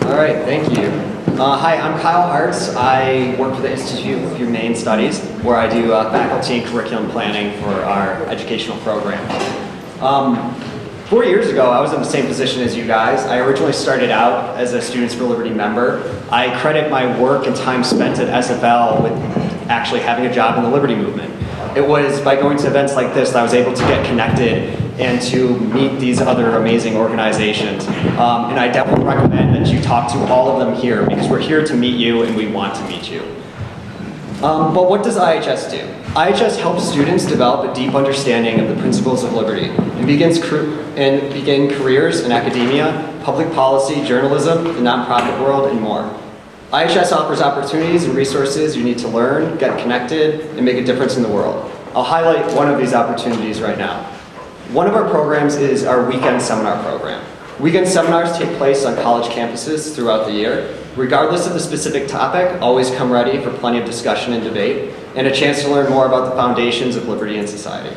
All right, thank you. Hi, I'm Kyle Hartz. I work for the Institute of Humane Studies, where I do faculty and curriculum planning for our educational program. 4 years ago, I was in the same position as you guys. I originally started out as a Students for Liberty member. I credit my work and time spent at SFL with actually having a job in the Liberty movement. It was by going to events like this that I was able to get connected and to meet these other amazing organizations. And I definitely recommend that you talk to all of them here, because we're here to meet you and we want to meet you. But what does IHS do? IHS helps students develop a deep understanding of the principles of liberty and begin careers in academia, public policy, journalism, the nonprofit world, and more. IHS offers opportunities and resources you need to learn, get connected, and make a difference in the world. I'll highlight one of these opportunities right now. One of our programs is our weekend seminar program. Weekend seminars take place on college campuses throughout the year. Regardless of the specific topic, always come ready for plenty of discussion and debate, and a chance to learn more about the foundations of liberty and society.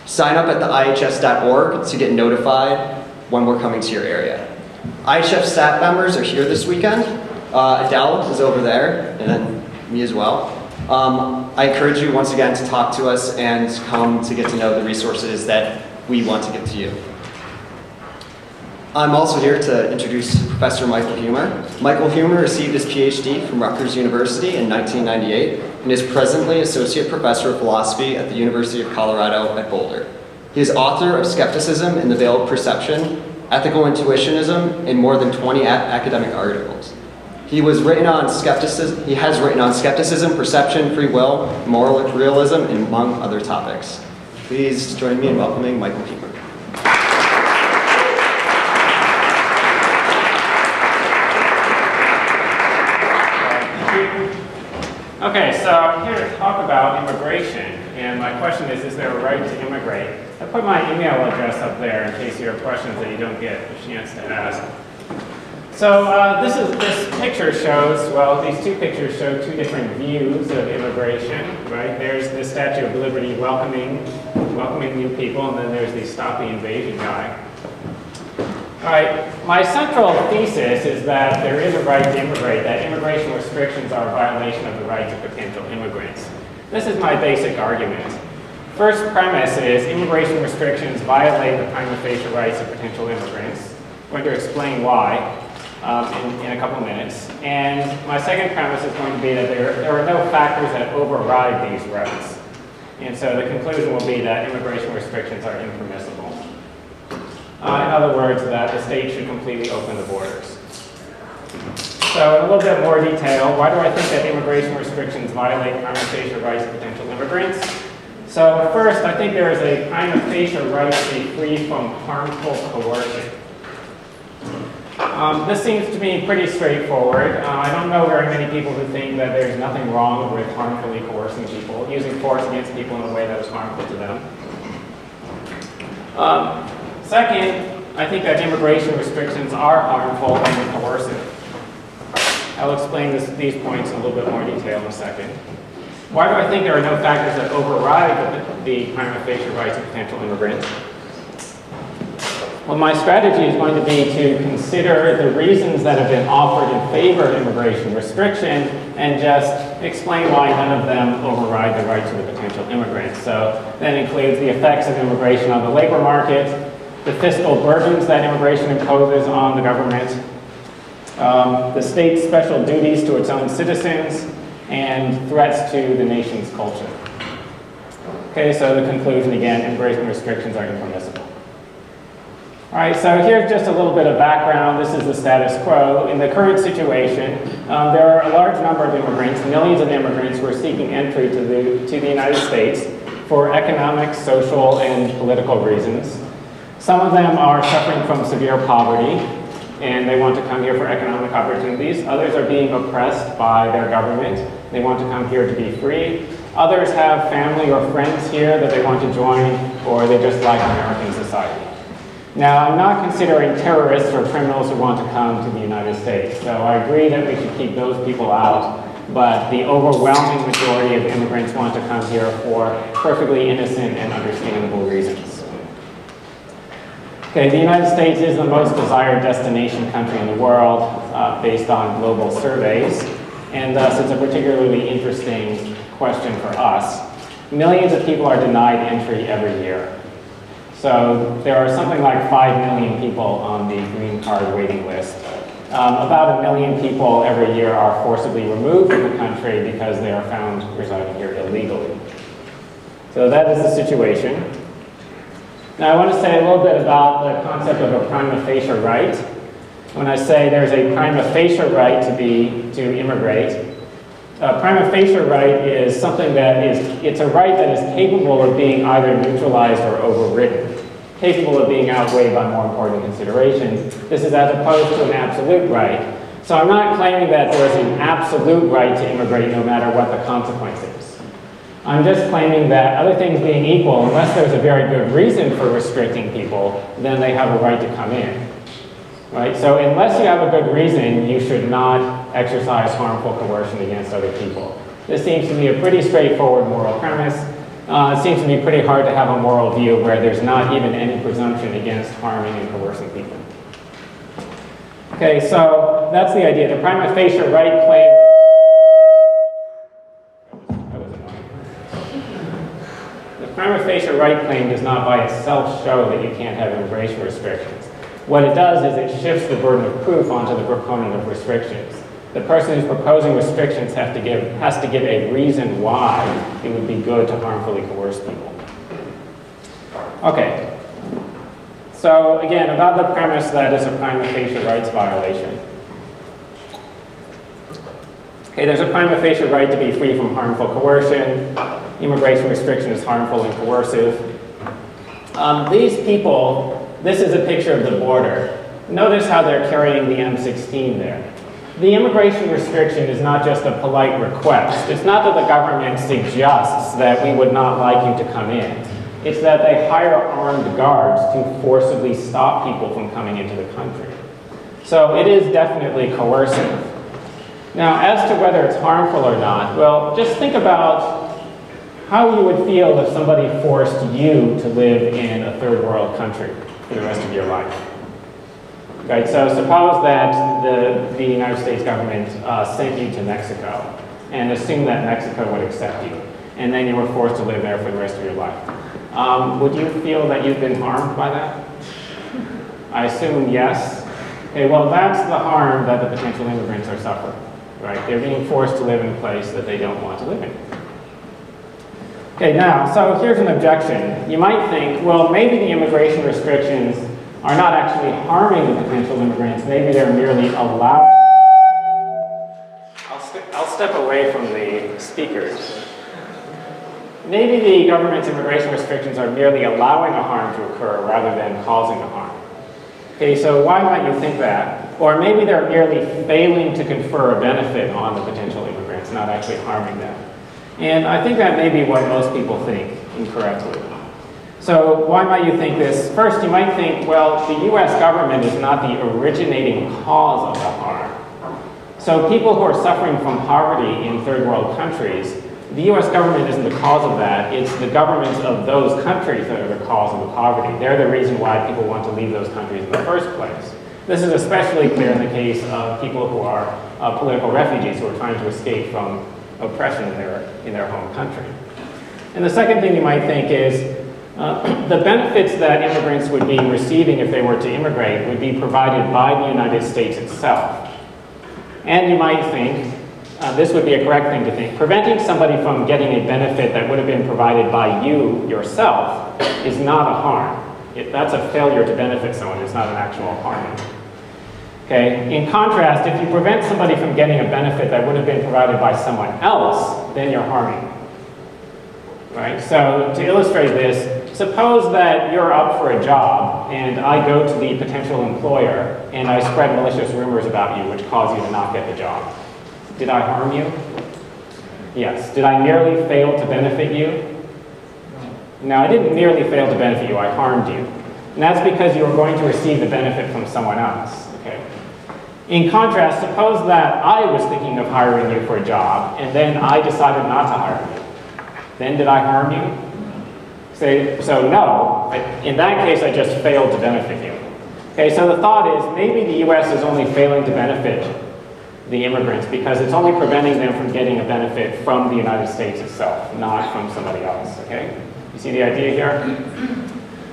Sign up at the ihs.org to get notified when we're coming to your area. IHS staff members are here this weekend. Adele is over there, and then me as well. I encourage you once again to talk to us and come to get to know the resources that we want to give to you. I'm also here to introduce Professor Michael Huemer. Michael Huemer received his Ph.D. from Rutgers University in 1998 and is presently Associate Professor of Philosophy at the University of Colorado at Boulder. He is author of Skepticism and the Veil of Perception, Ethical Intuitionism, and more than 20 academic articles. He has written on skepticism, perception, free will, moral realism, and among other topics. Please join me in welcoming Michael Huemer. Okay, so I'm here to talk about immigration, and my question is there a right to immigrate? I put my email address up there in case you have questions that you don't get a chance to ask. So this picture shows, well, these two pictures show two different views of immigration, right? There's the Statue of Liberty welcoming new people, and then there's the Stop the Invasion guy. All right, my central thesis is that there is a right to immigrate, that immigration restrictions are a violation of the rights of potential immigrants. This is my basic argument. First premise is immigration restrictions violate the prima facie rights of potential immigrants. I'm going to explain why in a couple minutes. And my second premise is going to be that there are no factors that override these rights. And so the conclusion will be that immigration restrictions are impermissible. In other words, that the state should completely open the borders. So in a little bit more detail, why do I think that immigration restrictions violate prima facie rights of potential immigrants? So first, I think there is a prima facie right to be free from harmful coercion. This seems to me pretty straightforward. I don't know very many people who think that there's nothing wrong with harmfully coercing people, using force against people in a way that is harmful to them. Second, I think that immigration restrictions are harmful and coercive. I'll explain these points in a little bit more detail in a second. Why do I think there are no factors that override the prima facie rights of potential immigrants? Well, my strategy is going to be to consider the reasons that have been offered in favor of immigration restriction and just explain why none of them override the rights of the potential immigrants. So that includes the effects of immigration on the labor market, the fiscal burdens that immigration imposes on the government, the state's special duties to its own citizens, and threats to the nation's culture. Okay, so the conclusion again, immigration restrictions are impermissible. All right, so here's just a little bit of background. This is the status quo. In the current situation, there are a large number of immigrants, millions of immigrants who are seeking entry to the United States for economic, social, and political reasons. Some of them are suffering from severe poverty, and they want to come here for economic opportunities. Others are being oppressed by their government. They want to come here to be free. Others have family or friends here that they want to join, or they just like American society. Now, I'm not considering terrorists or criminals who want to come to the United States, so I agree that we should keep those people out, but the overwhelming majority of immigrants want to come here for perfectly innocent and understandable reasons. Okay, the United States is the most desired destination country in the world based on global surveys. And thus, it's a particularly interesting question for us. Millions of people are denied entry every year. So there are something like 5 million people on the green card waiting list. About 1 million people every year are forcibly removed from the country because they are found residing here illegally. So that is the situation. Now I want to say a little bit about the concept of a prima facie right. When I say there's a prima facie right to immigrate, a prima facie right is something that it's a right that is capable of being either neutralized or overridden, capable of being outweighed by more important considerations. This is as opposed to an absolute right. So I'm not claiming that there's an absolute right to immigrate no matter what the consequences. I'm just claiming that other things being equal, unless there's a very good reason for restricting people, then they have a right to come in. Right? So unless you have a good reason, you should not exercise harmful coercion against other people. This seems to be a pretty straightforward moral premise. It seems to be pretty hard to have a moral view where there's not even any presumption against harming and coercing people. Okay, so that's the idea. The prima facie right claim. The prima facie right claim does not by itself show that you can't have immigration restrictions. What it does is it shifts the burden of proof onto the proponent of restrictions. The person who's proposing restrictions has to give a reason why it would be good to harmfully coerce people. Okay. So again, about the premise that is a prima facie rights violation. Okay, there's a prima facie right to be free from harmful coercion. Immigration restriction is harmful and coercive. These people, this is a picture of the border. Notice how they're carrying the M16 there. The immigration restriction is not just a polite request. It's not that the government suggests that we would not like you to come in. It's that they hire armed guards to forcibly stop people from coming into the country. So it is definitely coercive. Now, as to whether it's harmful or not, well, just think about how you would feel if somebody forced you to live in a third world country for the rest of your life. Right, so suppose that the United States government sent you to Mexico and assumed that Mexico would accept you, and then you were forced to live there for the rest of your life. Would you feel that you've been harmed by that? I assume yes. Okay, well that's the harm that the potential immigrants are suffering, right? They're being forced to live in a place that they don't want to live in. Okay, now, so here's an objection. You might think, well, maybe the immigration restrictions are not actually harming the potential immigrants. Maybe they're merely allowing. I'll step away from the speakers. Maybe the government's immigration restrictions are merely allowing a harm to occur rather than causing a harm. Okay, so why might you think that? Or maybe they're merely failing to confer a benefit on the potential immigrants, not actually harming them. And I think that may be what most people think incorrectly. So why might you think this? First, you might think, well, the US government is not the originating cause of the harm. So people who are suffering from poverty in third world countries, the US government isn't the cause of that. It's the governments of those countries that are the cause of the poverty. They're the reason why people want to leave those countries in the first place. This is especially clear in the case of people who are political refugees who are trying to escape from oppression in their home country. And the second thing you might think is the benefits that immigrants would be receiving if they were to immigrate would be provided by the United States itself. And you might think, this would be a correct thing to think, preventing somebody from getting a benefit that would have been provided by you yourself is not a harm. That's a failure to benefit someone. It's not an actual harm. Okay? In contrast, if you prevent somebody from getting a benefit that would have been provided by someone else, then you're harming. Right? So to illustrate this, suppose that you're up for a job and I go to the potential employer and I spread malicious rumors about you which cause you to not get the job. Did I harm you? Yes. Did I merely fail to benefit you? No, I didn't merely fail to benefit you, I harmed you. And that's because you were going to receive the benefit from someone else. Okay? In contrast, suppose that I was thinking of hiring you for a job and then I decided not to hire you. Then did I harm you? So no, in that case, I just failed to benefit you. Okay, so the thought is maybe the US is only failing to benefit the immigrants because it's only preventing them from getting a benefit from the United States itself, not from somebody else, okay? You see the idea here?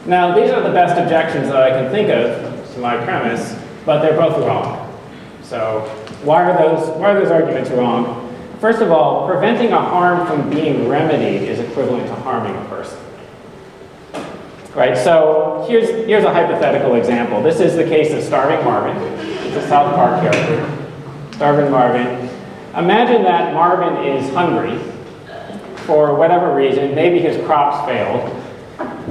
Now, these are the best objections that I can think of to my premise, but they're both wrong. So why are those arguments wrong? First of all, preventing a harm from being remedied is equivalent to harming a person. Right, so here's a hypothetical example. This is the case of Starving Marvin. It's a South Park character. Starving Marvin. Imagine that Marvin is hungry for whatever reason. Maybe his crops failed.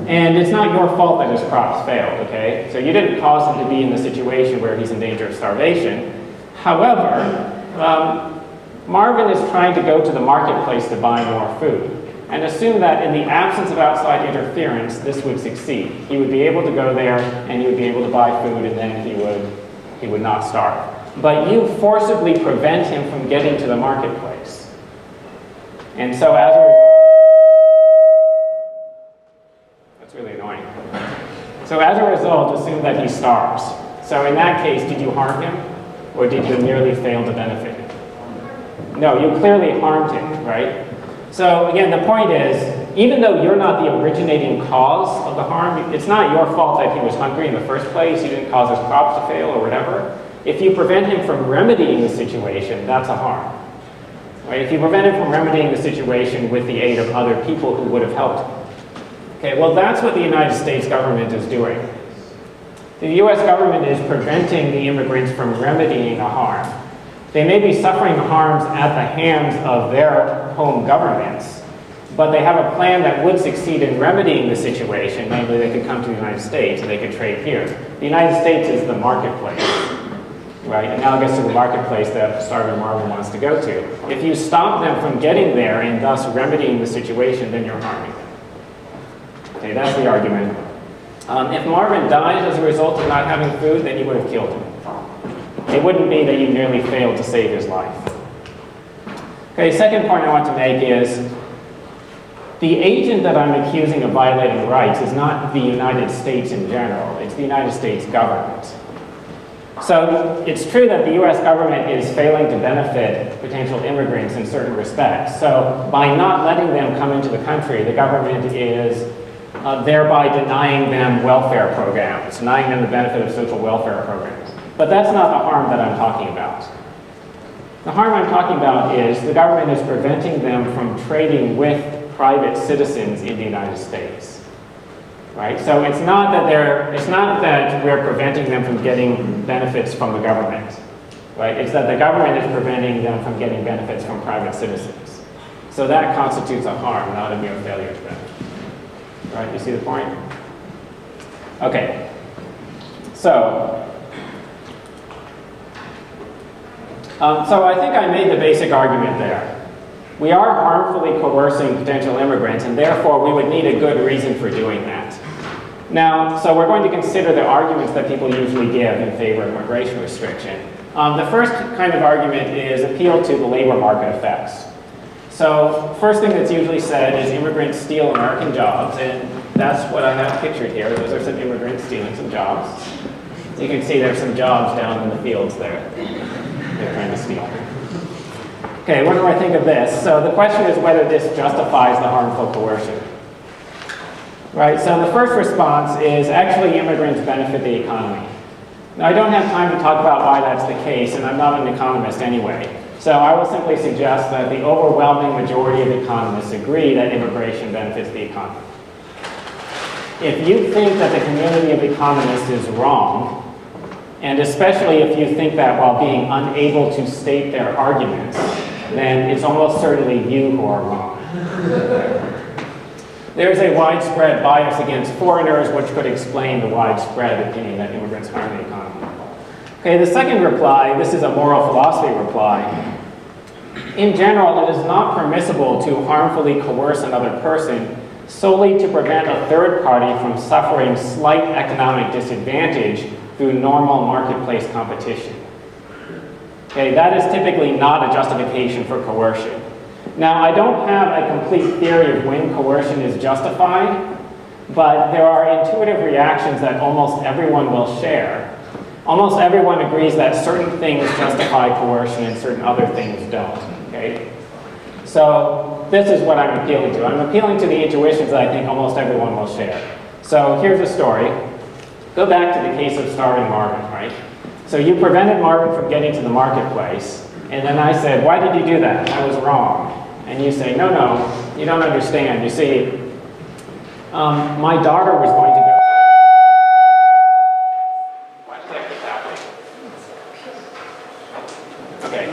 And it's not your fault that his crops failed, okay? So you didn't cause him to be in the situation where he's in danger of starvation. However, Marvin is trying to go to the marketplace to buy more food. And assume that in the absence of outside interference, this would succeed. He would be able to go there, and he would be able to buy food, and then he would not starve. But you forcibly prevent him from getting to the marketplace. And so as a that's really annoying. So as a result, assume that he starves. So in that case, did you harm him, or did you merely fail to benefit him? No, you clearly harmed him, right? So again, the point is, even though you're not the originating cause of the harm, it's not your fault that he was hungry in the first place, you didn't cause his crops to fail or whatever. If you prevent him from remedying the situation, that's a harm. Right? If you prevent him from remedying the situation with the aid of other people who would have helped him. Okay, well that's what the United States government is doing. The US government is preventing the immigrants from remedying a harm. They may be suffering harms at the hands of their home governments, but they have a plan that would succeed in remedying the situation. Namely, they could come to the United States and they could trade here. The United States is the marketplace, right? Analogous to the marketplace that Starving Marvin wants to go to. If you stop them from getting there and thus remedying the situation, then you're harming them. Okay, that's the argument. If Marvin died as a result of not having food, then you would have killed him. It wouldn't be that you merely failed to save his life. Okay, second point I want to make is the agent that I'm accusing of violating rights is not the United States in general, it's the United States government. So it's true that the US government is failing to benefit potential immigrants in certain respects. So by not letting them come into the country, the government is thereby denying them welfare programs, denying them the benefit of social welfare programs. But that's not the harm that I'm talking about. The harm I'm talking about is the government is preventing them from trading with private citizens in the United States. Right? So it's not that we're preventing them from getting benefits from the government. Right? It's that the government is preventing them from getting benefits from private citizens. So that constitutes a harm, not a mere failure to benefit. Right? You see the point? Okay. So I think I made the basic argument there. We are harmfully coercing potential immigrants, and therefore we would need a good reason for doing that. Now, so we're going to consider the arguments that people usually give in favor of immigration restriction. The first kind of argument is appeal to the labor market effects. So first thing that's usually said is immigrants steal American jobs, and that's what I have pictured here. Those are some immigrants stealing some jobs. So you can see there's some jobs down in the fields there. They're trying to steal. Okay, what do I think of this? So the question is whether this justifies the harmful coercion. Right, so the first response is actually immigrants benefit the economy. Now I don't have time to talk about why that's the case, and I'm not an economist anyway. So I will simply suggest that the overwhelming majority of economists agree that immigration benefits the economy. If you think that the community of economists is wrong, and especially if you think that while being unable to state their arguments, then it's almost certainly you who are wrong. There is a widespread bias against foreigners, which could explain the widespread opinion that immigrants harm the economy. Okay, the second reply, this is a moral philosophy reply. In general, it is not permissible to harmfully coerce another person solely to prevent a third party from suffering slight economic disadvantage through normal marketplace competition. Okay, that is typically not a justification for coercion. Now, I don't have a complete theory of when coercion is justified, but there are intuitive reactions that almost everyone will share. Almost everyone agrees that certain things justify coercion and certain other things don't, okay? So this is what I'm appealing to. I'm appealing to the intuitions that I think almost everyone will share. So here's a story. Go back to the case of starving Marvin, right? So you prevented Marvin from getting to the marketplace, and then I said, why did you do that? I was wrong. And you say, no, no, you don't understand. You see, my daughter was going to go. Why does that keep happening? Okay.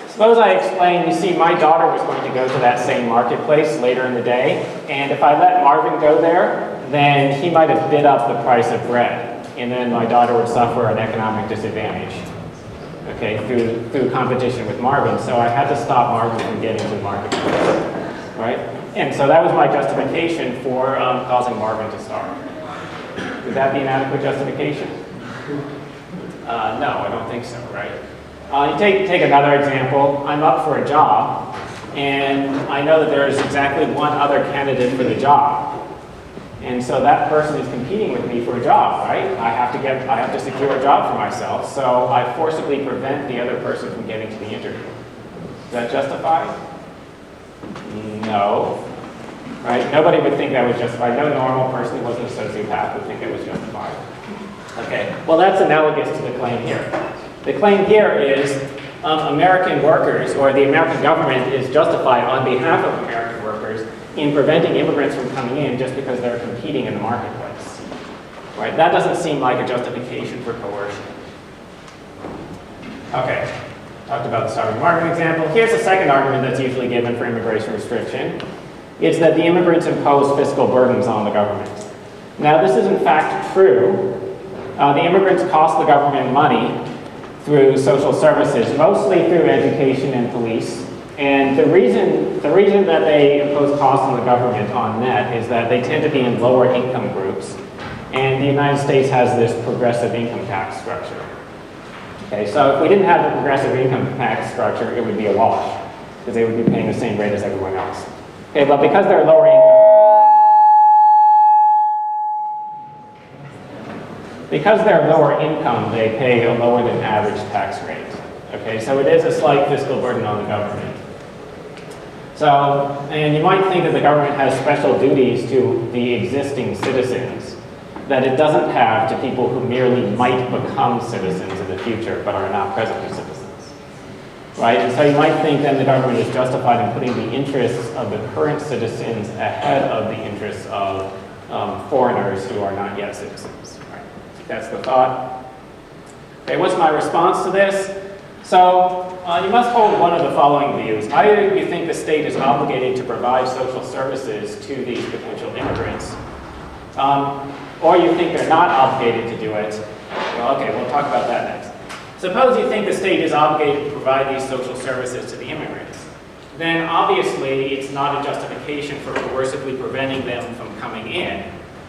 Suppose I explain, you see, my daughter was going to go to that same marketplace later in the day, and if I let Marvin go there, then he might have bid up the price of bread, and then my daughter would suffer an economic disadvantage, okay, through competition with Marvin. So I had to stop Marvin from getting to the marketplace, right? And so that was my justification for causing Marvin to starve. Would that be an adequate justification? No, I don't think so, right? You take another example. I'm up for a job, and I know that there is exactly one other candidate for the job. And so that person is competing with me for a job, right? I have to secure a job for myself, so I forcibly prevent the other person from getting to the interview. Is that justified? No. Right? Nobody would think that was justified. No normal person who wasn't a sociopath would think it was justified. Okay, well that's analogous to the claim here. The claim here is American workers, or the American government is justified on behalf of American workers in preventing immigrants from coming in just because they're competing in the marketplace. Right? That doesn't seem like a justification for coercion. Okay, talked about the starving Marvin example. Here's a second argument that's usually given for immigration restriction. It's that the immigrants impose fiscal burdens on the government. Now this is in fact true. The immigrants cost the government money through social services, mostly through education and police. And the reason that they impose costs on the government on net is that they tend to be in lower income groups. And the United States has this progressive income tax structure. Okay, so if we didn't have the progressive income tax structure, it would be a wash, because they would be paying the same rate as everyone else. Okay, but because they're lower income, they pay a lower than average tax rate. Okay, so it is a slight fiscal burden on the government. So, and you might think that the government has special duties to the existing citizens that it doesn't have to people who merely might become citizens in the future but are not presently citizens. Right? And so you might think then the government is justified in putting the interests of the current citizens ahead of the interests of foreigners who are not yet citizens. Right? That's the thought. Okay, what's my response to this? So you must hold one of the following views. Either you think the state is obligated to provide social services to these potential immigrants, or you think they're not obligated to do it. Well, okay, we'll talk about that next. Suppose you think the state is obligated to provide these social services to the immigrants. Then obviously it's not a justification for coercively preventing them from coming in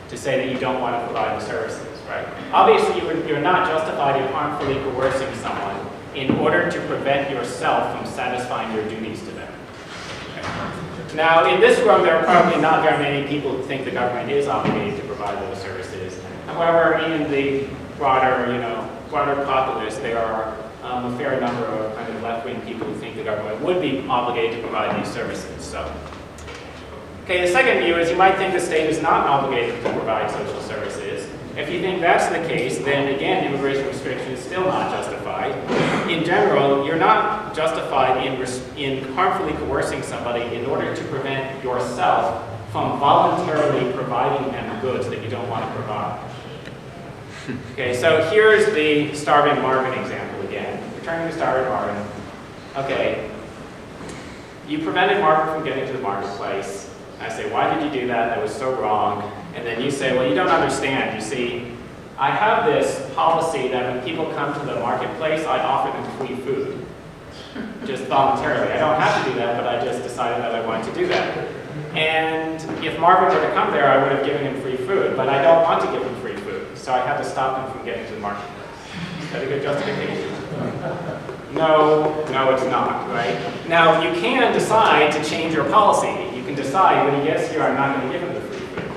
to say that you don't want to provide the services, right? Obviously you're not justified in harmfully coercing someone in order to prevent yourself from satisfying your duties to them. Okay. Now, in this room, there are probably not very many people who think the government is obligated to provide those services. However, in the broader populace, there are a fair number of kind of left-wing people who think the government would be obligated to provide these services. So, okay, the second view is you might think the state is not obligated to provide social services. If you think that's the case, then again, immigration restriction is still not justified. In general, you're not justified in harmfully coercing somebody in order to prevent yourself from voluntarily providing them goods that you don't want to provide. Okay, so here's the starving Marvin example again. Returning to starving Marvin. Okay, you prevented Marvin from getting to the marketplace. I say, why did you do that? That was so wrong. And then you say, well, you don't understand. You see, I have this policy that when people come to the marketplace, I offer them free food, just voluntarily. I don't have to do that, but I just decided that I wanted to do that. And if Marvin were to come there, I would have given him free food, but I don't want to give him free food, so I had to stop him from getting to the marketplace. Is that a good justification? No, it's not, right? Now, you can decide to change your policy. You can decide when he gets here, I'm not going to give him the free food.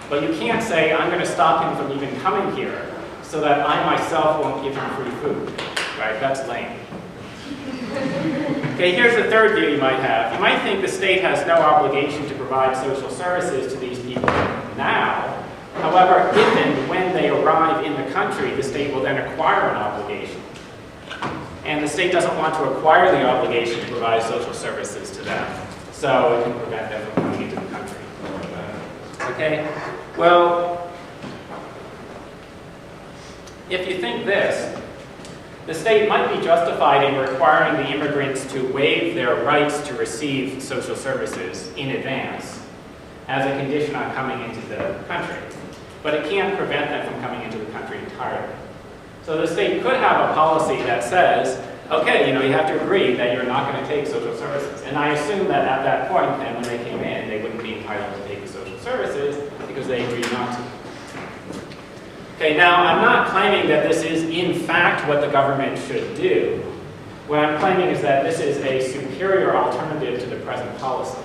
But you can't say, I'm going to stop him from even coming here so that I myself won't give him free food. Right? That's lame. Okay, here's the third view you might have. You might think the state has no obligation to provide social services to these people now. However, if and when they arrive in the country, the state will then acquire an obligation. And the state doesn't want to acquire the obligation to provide social services to them, so it can prevent them from coming into the country. Okay? Well, if you think this, the state might be justified in requiring the immigrants to waive their rights to receive social services in advance as a condition on coming into the country. But it can't prevent them from coming into the country entirely. So the state could have a policy that says, okay, you have to agree that you're not going to take social services. And I assume that at that point, then, when they came in, they wouldn't be entitled to take the social services because they agreed not to. Okay, now I'm not claiming that this is in fact what the government should do. What I'm claiming is that this is a superior alternative to the present policy,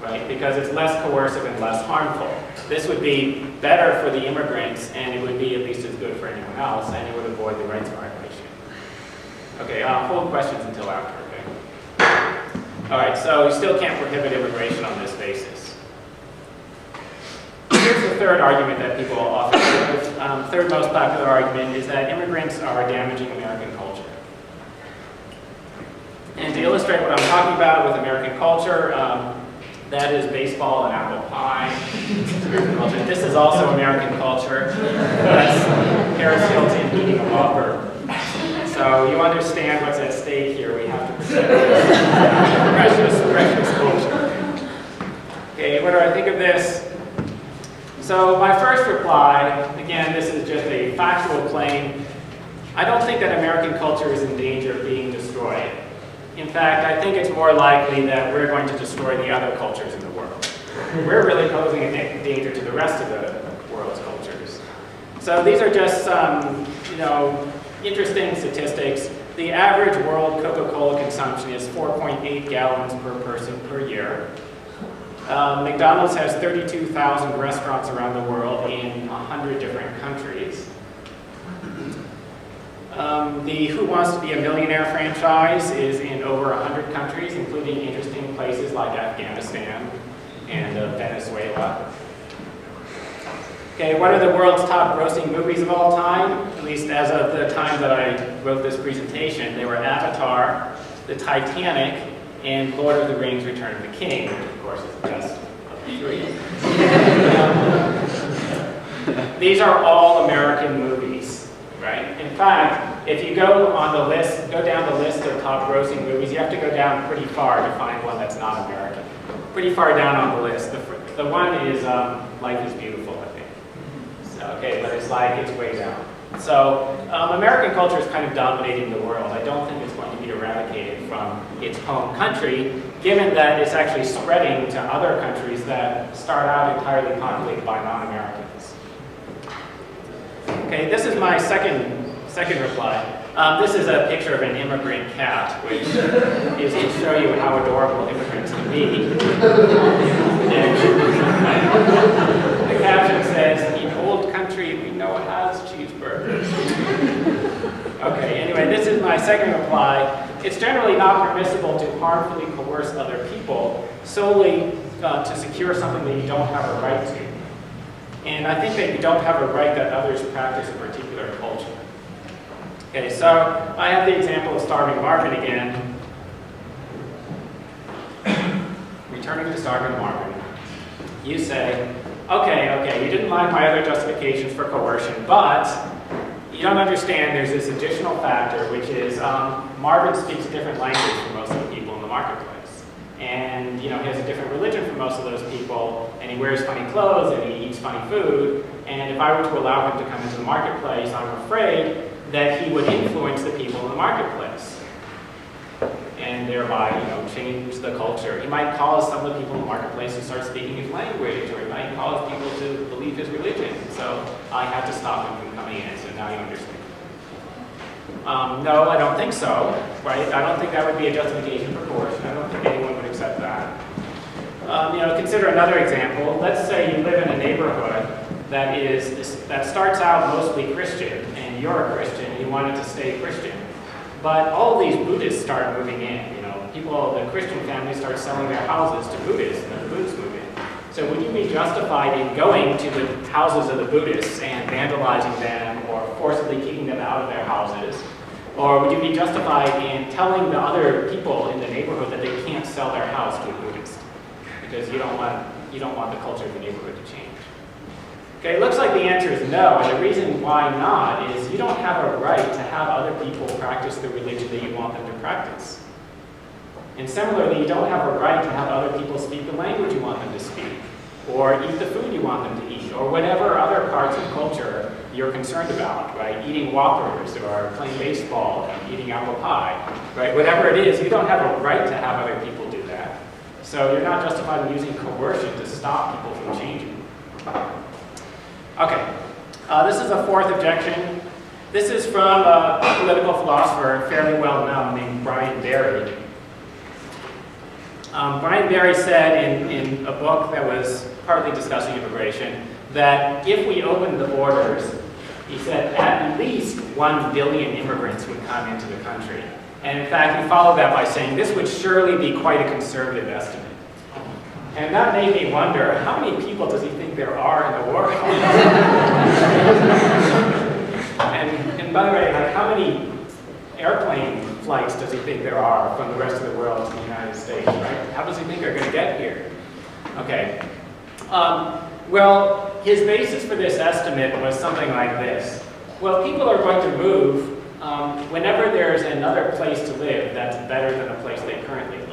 right? Because it's less coercive and less harmful. This would be better for the immigrants, and it would be at least as good for anyone else, and it would avoid the rights violation. Okay, hold questions until after, okay? All right, so you still can't prohibit immigration on this basis. Here's the third argument that people often give. Third most popular argument is that immigrants are damaging American culture. And to illustrate what I'm talking about with American culture, that is baseball and apple pie. This is also American culture. That's Paris Hilton eating a Whopper. So you understand what's at stake here. We have to protect this precious culture. Okay, what do I think of this? So my first reply, again, this is just a factual claim. I don't think that American culture is in danger of being destroyed. In fact, I think it's more likely that we're going to destroy the other cultures in the world. We're really posing a danger to the rest of the world's cultures. So these are just some, interesting statistics. The average world Coca-Cola consumption is 4.8 gallons per person per year. McDonald's has 32,000 restaurants around the world in 100 different countries. The Who Wants to Be a Millionaire franchise is in over 100 countries, including interesting places like Afghanistan and Venezuela. Okay, what are the world's top grossing movies of all time? At least as of the time that I wrote this presentation, they were Avatar, The Titanic, and Lord of the Rings, Return of the King, which of course is just of the three. These are all American movies, right? In fact, if you go on the list, go down the list of top grossing movies, you have to go down pretty far to find one that's not American. Pretty far down on the list. The one is Life is Beautiful, I think. So, okay, but it's like, it's way down. So American culture is kind of dominating the world. I don't think it's going to be eradicated from its home country, given that it's actually spreading to other countries that start out entirely populated by non-Americans. Okay, this is my second reply. This is a picture of an immigrant cat, which is to show you how adorable immigrants can be. The caption says, "In old country, we know has cheeseburgers." Okay, anyway, this is my second reply. It's generally not permissible to harmfully coerce other people solely to secure something that you don't have a right to. And I think that you don't have a right that others practice a particular culture. Okay, so I have the example of starving Marvin again. Returning to starving Marvin. You say, okay, you didn't like my other justifications for coercion, but you don't understand there's this additional factor, which is Marvin speaks a different language from most of the people in the marketplace. And he has a different religion from most of those people, and he wears funny clothes, and he eats funny food. And if I were to allow him to come into the marketplace, I'm afraid that he would influence the people in the marketplace, and thereby, change the culture. He might cause some of the people in the marketplace to start speaking his language, or he might cause people to believe his religion. So I had to stop him from coming in, so now you understand. No, I don't think so, right? I don't think that would be a justification for coercion. I don't think anyone would accept that. consider another example. Let's say you live in a neighborhood that starts out mostly Christian, and you're a Christian, and you want it to stay Christian. But all of these Buddhists start moving in. The Christian families start selling their houses to Buddhists, and the Buddhists move in. So would you be justified in going to the houses of the Buddhists and vandalizing them or forcibly kicking them out of their houses? Or would you be justified in telling the other people in the neighborhood that they can't sell their house to a Buddhist? Because you don't want the culture of the neighborhood to change. Okay, it looks like the answer is no, and the reason why not is you don't have a right to have other people practice the religion that you want them to practice. And similarly, you don't have a right to have other people speak the language you want them to speak, or eat the food you want them to eat, or whatever other parts of culture you're concerned about, right? Eating Whoppers, or playing baseball, and eating apple pie, right? Whatever it is, you don't have a right to have other people do that. So you're not justified in using coercion to stop people from changing. Okay, this is a fourth objection. This is from a political philosopher fairly well known named Brian Barry. Brian Barry said in a book that was partly discussing immigration that if we opened the borders, he said at least 1 billion immigrants would come into the country. And in fact, he followed that by saying this would surely be quite a conservative estimate. And that made me wonder, how many people does he think there are in the world? and by the way, how many airplane flights does he think there are from the rest of the world to the United States, right? How does he think are going to get here? Okay. Well, his basis for this estimate was something like this. Well, people are going to move whenever there's another place to live that's better than the place they currently live.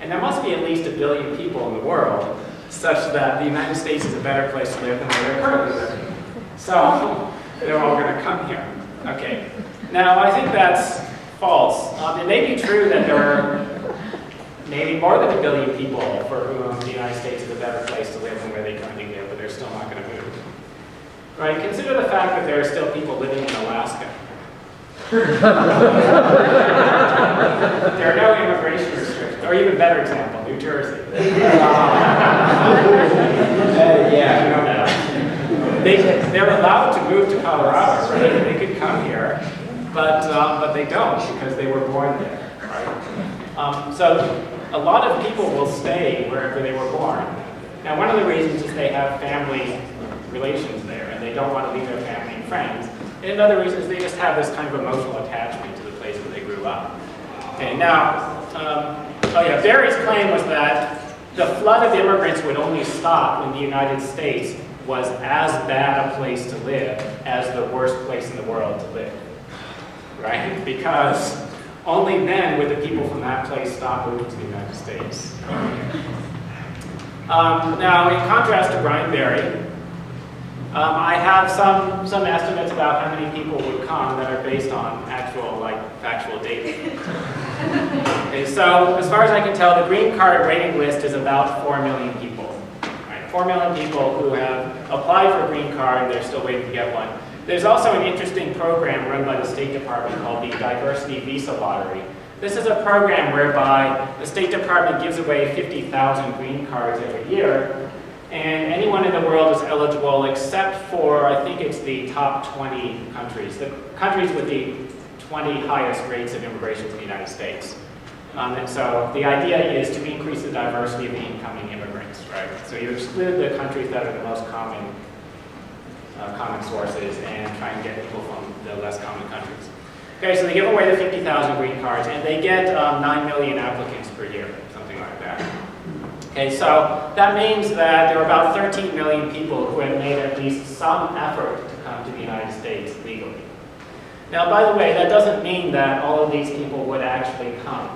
And there must be at least 1 billion people in the world such that the United States is a better place to live than where they're currently living. So they're all going to come here. Okay. Now, I think that's false. It may be true that there are maybe more than 1 billion people for whom the United States is a better place to live than where they currently live, but they're still not going to move. Right? Consider the fact that there are still people living in Alaska. There are no immigration restrictions. Or even better example, New Jersey. They're allowed to move to Colorado, right? They could come here, but they don't because they were born there, right? So a lot of people will stay wherever they were born. Now, one of the reasons is they have family relations there, and they don't want to leave their family and friends. And another reason is they just have this kind of emotional attachment to the place where they grew up. Okay, now, Barry's claim was that the flood of immigrants would only stop when the United States was as bad a place to live as the worst place in the world to live, right? Because only then would the people from that place stop moving to the United States. Now, in contrast to Brian Barry, I have some estimates about how many people would come that are based on actual, factual data. Okay, so as far as I can tell, the green card waiting list is about 4 million people. Right? 4 million people who have applied for a green card and they're still waiting to get one. There's also an interesting program run by the State Department called the Diversity Visa Lottery. This is a program whereby the State Department gives away 50,000 green cards every year, and anyone in the world is eligible except for, I think it's the top 20 countries, the countries with the 20 highest rates of immigration to the United States. And so the idea is to increase the diversity of the incoming immigrants, right? So you exclude the countries that are the most common sources and try and get people from the less common countries. Okay, so they give away the 50,000 green cards, and they get 9 million applicants per year, something like that. Okay, so that means that there are about 13 million people who have made at least some effort to come to the United States legally. Now, by the way, that doesn't mean that all of these people would actually come.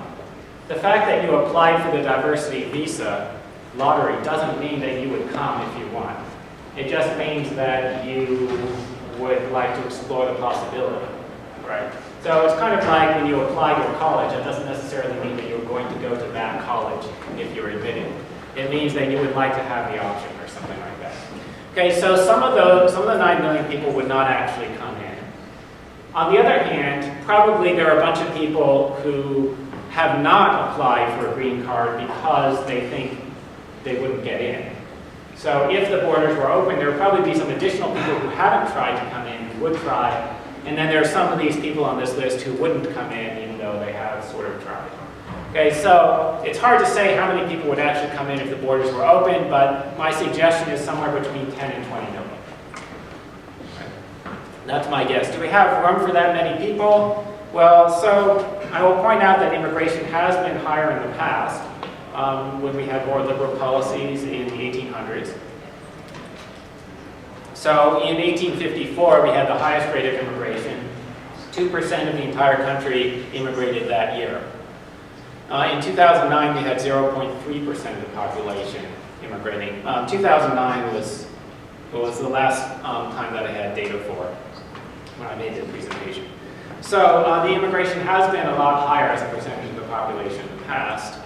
The fact that you applied for the diversity visa lottery doesn't mean that you would come if you want. It just means that you would like to explore the possibility, right? So it's kind of like when you apply to a college, that doesn't necessarily mean that you're going to go to that college if you're admitted. It means that you would like to have the option or something like that. Okay, so some of the 9 million people would not actually come in. On the other hand, probably there are a bunch of people who have not applied for a green card because they think they wouldn't get in. So if the borders were open, there would probably be some additional people who haven't tried to come in, who would try, and then there are some of these people on this list who wouldn't come in even though they have sort of tried. Okay, so it's hard to say how many people would actually come in if the borders were open, but my suggestion is somewhere between 10 and 20 million. That's my guess. Do we have room for that many people? Well, so I will point out that immigration has been higher in the past when we had more liberal policies in the 1800s. So in 1854, we had the highest rate of immigration. 2% of the entire country immigrated that year. In 2009, we had 0.3% of the population immigrating. 2009 was the last time that I had data for when I made this presentation. So the immigration has been a lot higher as a percentage of the population in the past.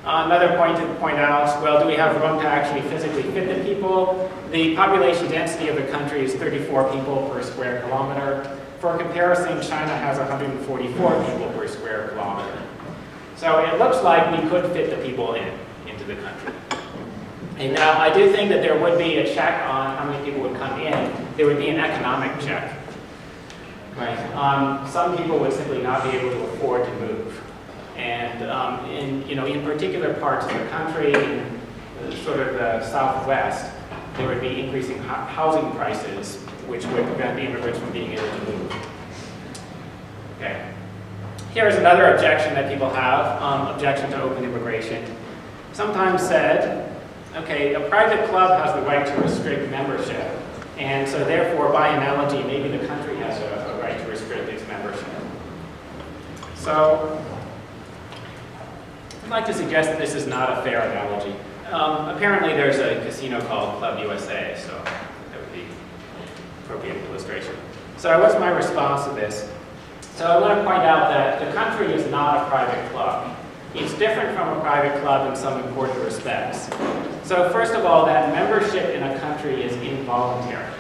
Another point to point out, well, do we have room to actually physically fit the people? The population density of the country is 34 people per square kilometer. For comparison, China has 144 people per square kilometer. So it looks like we could fit the people into the country. And now I do think that there would be a check on how many people would come in. There would be an economic check. Right? Some people would simply not be able to afford to move. And in particular parts of the country, in sort of the southwest, there would be increasing housing prices, which would prevent the immigrants from being able to move. Okay. Here's another objection that people have, objection to open immigration. Sometimes said, okay, a private club has the right to restrict membership, and so therefore, by analogy, maybe the country has a right to restrict its membership. So, I'd like to suggest that this is not a fair analogy. Apparently there's a casino called Club USA, so that would be an appropriate illustration. So what's my response to this? So I want to point out that the country is not a private club. It's different from a private club in some important respects. So first of all, that membership in a country is involuntary.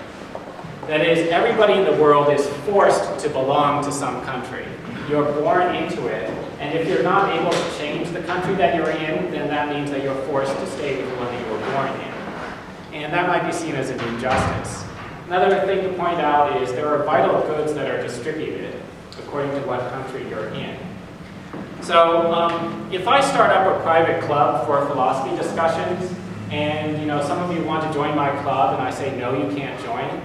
That is, everybody in the world is forced to belong to some country. You're born into it, and if you're not able to change the country that you're in, then that means that you're forced to stay with the one that you were born in. And that might be seen as an injustice. Another thing to point out is there are vital goods that are distributed according to what country you're in. So if I start up a private club for philosophy discussions, and some of you want to join my club, and I say, no, you can't join,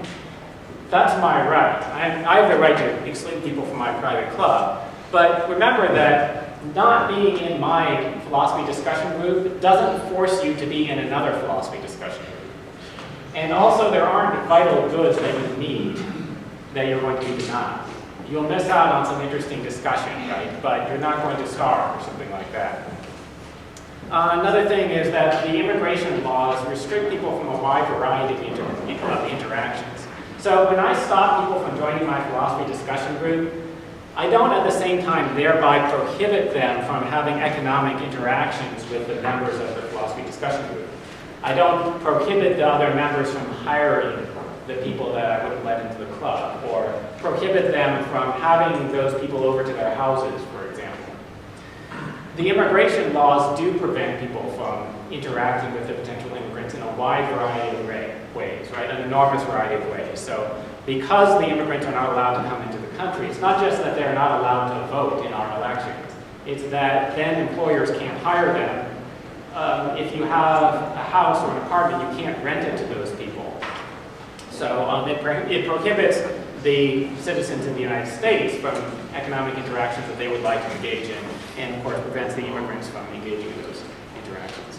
that's my right. I have the right to exclude people from my private club. But remember that not being in my philosophy discussion group doesn't force you to be in another philosophy discussion group. And also, there aren't vital goods that you need that you're going to be denied. You'll miss out on some interesting discussion, right? But you're not going to starve or something like that. Another thing is that the immigration laws restrict people from a wide variety of interactions. So when I stop people from joining my philosophy discussion group, I don't at the same time thereby prohibit them from having economic interactions with the members of the philosophy discussion group. I don't prohibit the other members from hiring the people that I wouldn't let into the club, or prohibit them from having those people over to their houses, for example. The immigration laws do prevent people from interacting with the potential immigrants in a wide variety of ways, right? An enormous variety of ways. So because the immigrants are not allowed to come into the country, it's not just that they're not allowed to vote in our elections. It's that then employers can't hire them. If you have a house or an apartment, you can't rent it to those people. So it prohibits the citizens in the United States from economic interactions that they would like to engage in, and of course prevents the immigrants from engaging in those interactions.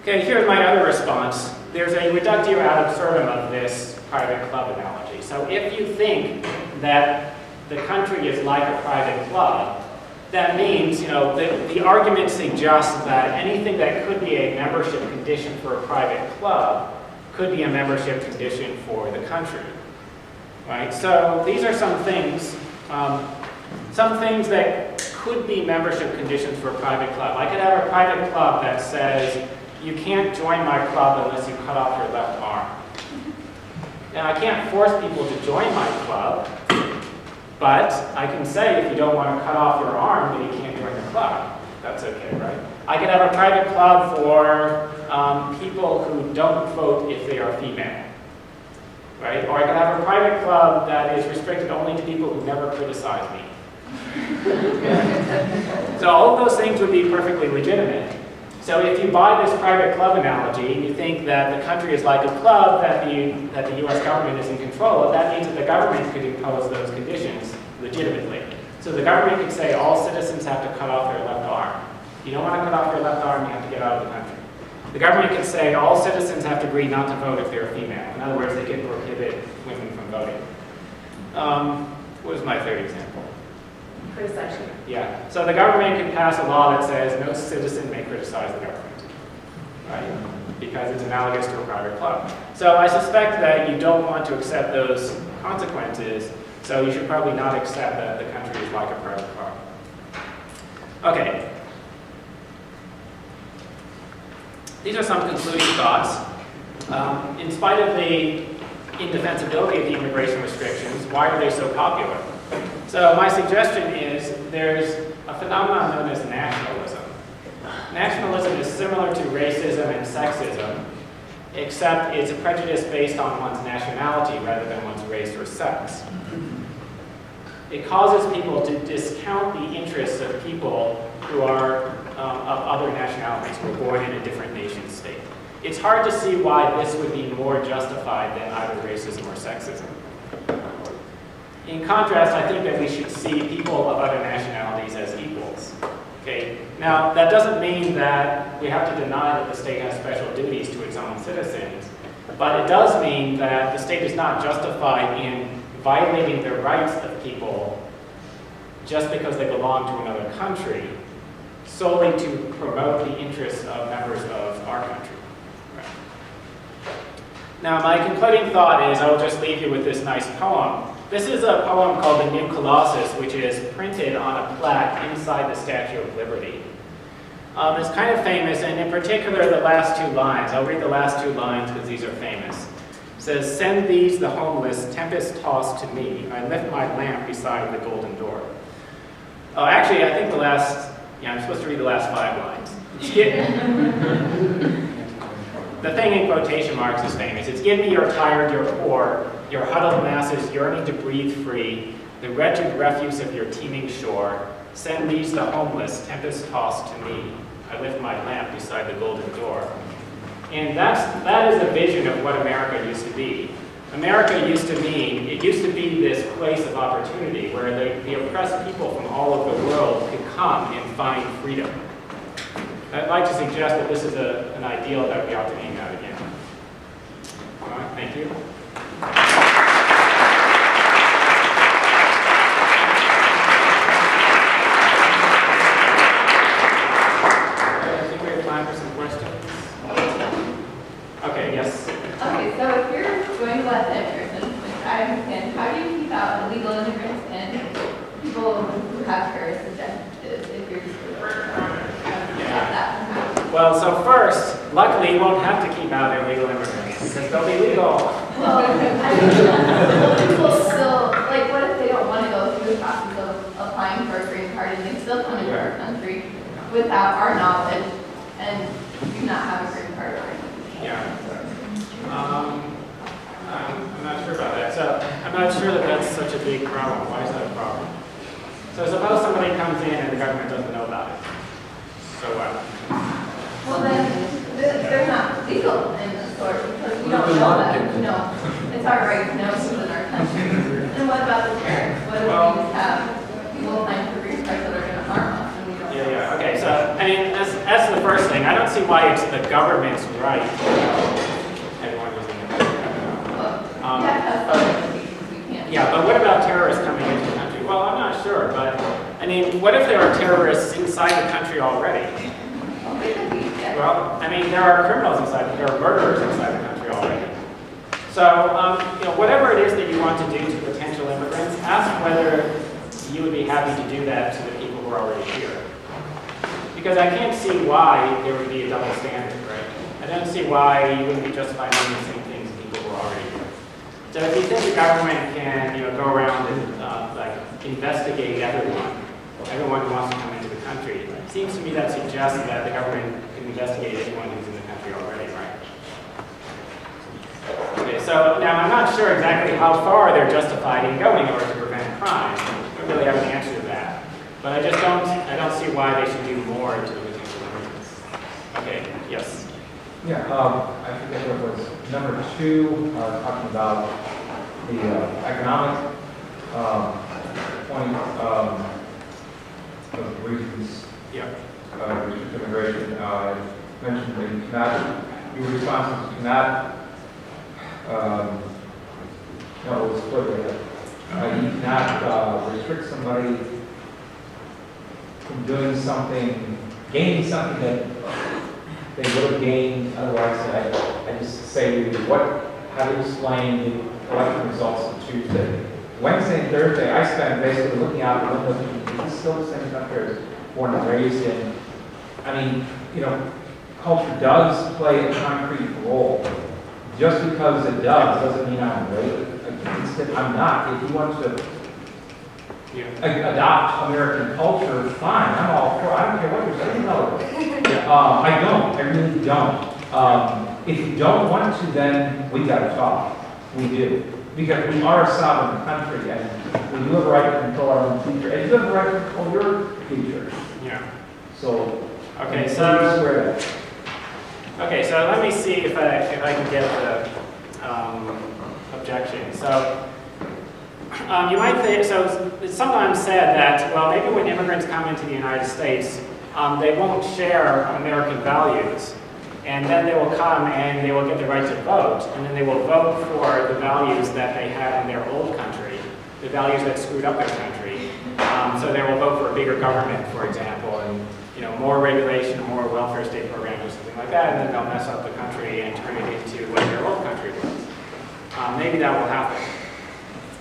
Okay, here's my other response. There's a reductio ad absurdum of this private club analogy. So if you think that the country is like a private club, that means, the argument suggests that anything that could be a membership condition for a private club could be a membership condition for the country, right? So these are some things that could be membership conditions for a private club. I could have a private club that says, you can't join my club unless you cut off your left arm. Now, I can't force people to join my club, but I can say if you don't want to cut off your arm, then you can't join the club. That's okay, right? I could have a private club for people who don't vote if they are female, right? Or I could have a private club that is restricted only to people who never criticize me. So all of those things would be perfectly legitimate. So if you buy this private club analogy, and you think that the country is like a club that the US government is in control of, that means that the government could impose those conditions legitimately. So the government could say all citizens have to cut off their left arm. If you don't want to cut off your left arm, you have to get out of the country. The government could say all citizens have to agree not to vote if they're female. In other words, they can prohibit women from voting. What was my third example? Criticizing. Yeah. So the government can pass a law that says no citizen may criticize the government, right? Because it's analogous to a private club. So I suspect that you don't want to accept those consequences, so you should probably not accept that the country is like a private club. Okay. These are some concluding thoughts. In spite of the indefensibility of the immigration restrictions, why are they so popular? So my suggestion is there's a phenomenon known as nationalism. Nationalism is similar to racism and sexism, except it's a prejudice based on one's nationality rather than one's race or sex. It causes people to discount the interests of people who are of other nationalities, who are born in a different nation state. It's hard to see why this would be more justified than either racism or sexism. In contrast, I think that we should see people of other nationalities as equals. Okay? Now, that doesn't mean that we have to deny that the state has special duties to its own citizens, but it does mean that the state is not justified in violating the rights of people just because they belong to another country, solely to promote the interests of members of our country. Right. Now, my concluding thought is, I will just leave you with this nice poem. This is a poem called the New Colossus, which is printed on a plaque inside the Statue of Liberty. It's kind of famous, and in particular, the last two lines. I'll read the last two lines because these are famous. It says, "Send these, the homeless, tempest-tossed to me. I lift my lamp beside the golden door." Oh, actually, I think the last, I'm supposed to read the last 5 lines. The thing in quotation marks is famous. It's, "Give me your tired, your poor, your huddled masses yearning to breathe free, the wretched refuse of your teeming shore. Send these, the homeless, tempest-tossed to me. I lift my lamp beside the golden door." And that is a vision of what America used to be. America used to be this place of opportunity where the oppressed people from all over the world could come and find freedom. I'd like to suggest that this is an ideal that we ought to aim at again. All right, thank you. I think we have time for some questions. Okay, yes? Okay, so if you're going to let the immigrants, which I understand, how do you keep out illegal immigrants and people who have terrorist objectives if you're just Well, so first, luckily you won't have to keep out illegal immigrants because they'll be legal. Well, I mean, people still, like, what if they don't want to go through the process of applying for a green card and they still come into our country without our knowledge and do not have a green card? Yeah. I'm not sure about that. So I'm not sure that that's such a big problem. Why is that a problem? So suppose somebody comes in and the government doesn't know about it. So what? Well, then they're not legal in the sort because we don't know that. You know, it's our right to know who's in our country. And what about the terrorists? What if we just have people applying for green cards that are going to harm us and we don't know? Yeah. Okay. So I mean, that's the first thing. I don't see why it's the government's right to know everyone who's in the country. Yeah, but what about terrorists coming into the country? Well, I'm not sure, but I mean, what if there are terrorists inside the country already? Well, I mean, there are criminals inside, there are murderers inside the country already. So, whatever it is that you want to do to potential immigrants, ask whether you would be happy to do that to the people who are already here. Because I can't see why there would be a double standard, right? I don't see why you wouldn't be justified doing the same things to people who are already here. So if you think the government can, go around and investigate everyone who wants to come into the country, country. It seems to me that suggests that the government can investigate anyone who's in the country already, right? Okay, so now I'm not sure exactly how far they're justified in going in order to prevent crime. I don't really have an answer to that. But I don't see why they should do more to the potential immigrants. Okay, yes. Yeah, I forget what it was. Number 2, talking about the economic point of reasons for immigration. Mentioned that you cannot, your responses cannot, no, it was clear that you cannot restrict somebody from doing something, gaining something that they would have gained otherwise. I just say, how do you explain the election results of Tuesday? Wednesday and Thursday, I spent basically looking out the window thinking, is this still the same country I was born and raised in? I mean, culture does play a concrete role. Just because it doesn't mean I'm against it. I'm not. If you want to adopt American culture, fine. I'm all for it. I don't care what you're saying. I don't. I really don't. If you don't want to, then we got to talk. We do. Because we are a sovereign country, and we do have a right to control our own future. And you have a right to control your future. Yeah. So, okay, so let me see if I can get the objection. So you might think, so it's sometimes said that, well, maybe when immigrants come into the United States, they won't share American values. And then they will come and they will get the right to vote. And then they will vote for the values that they had in their old country, the values that screwed up their country. So they will vote for a bigger government, for example, and more regulation, more welfare state programs, or something like that, and then they'll mess up the country and turn it into what their old country was. Maybe that will happen.